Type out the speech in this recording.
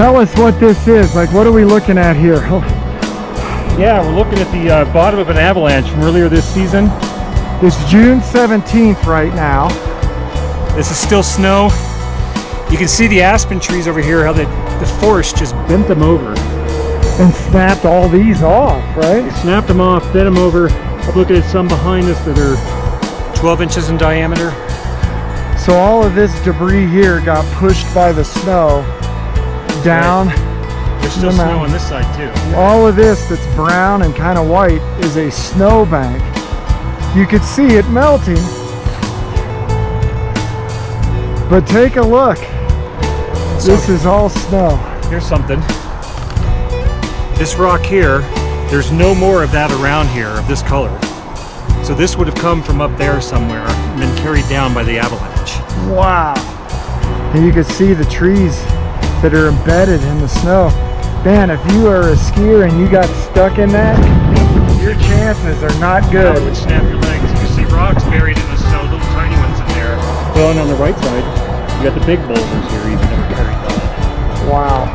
Tell us what this is. Like, what are we looking at here? Yeah, we're looking at the bottom of an avalanche from earlier this season. It's June 17th right now. This is still snow. You can see the aspen trees over here, how the force just bent them over. And snapped all these off, right? They snapped them off, bent them over. I'm looking at some behind us that are 12 inches in diameter. So all of this debris here got pushed by the snow down. Right. There's still snow on this side too. All of this that's brown and kind of white is a snow bank. You could see it melting. But take a look. This is all snow. Here's something. This rock here, there's no more of that around here, of this color. So this would have come from up there somewhere and been carried down by the avalanche. Wow. And you can see the trees that are embedded in the snow. Man, if you are a skier and you got stuck in that, your chances are not good. It would snap your legs. You see rocks buried in the snow, little tiny ones in there. Well, and on the right side, you got the big boulders here, even that were carried down. Wow.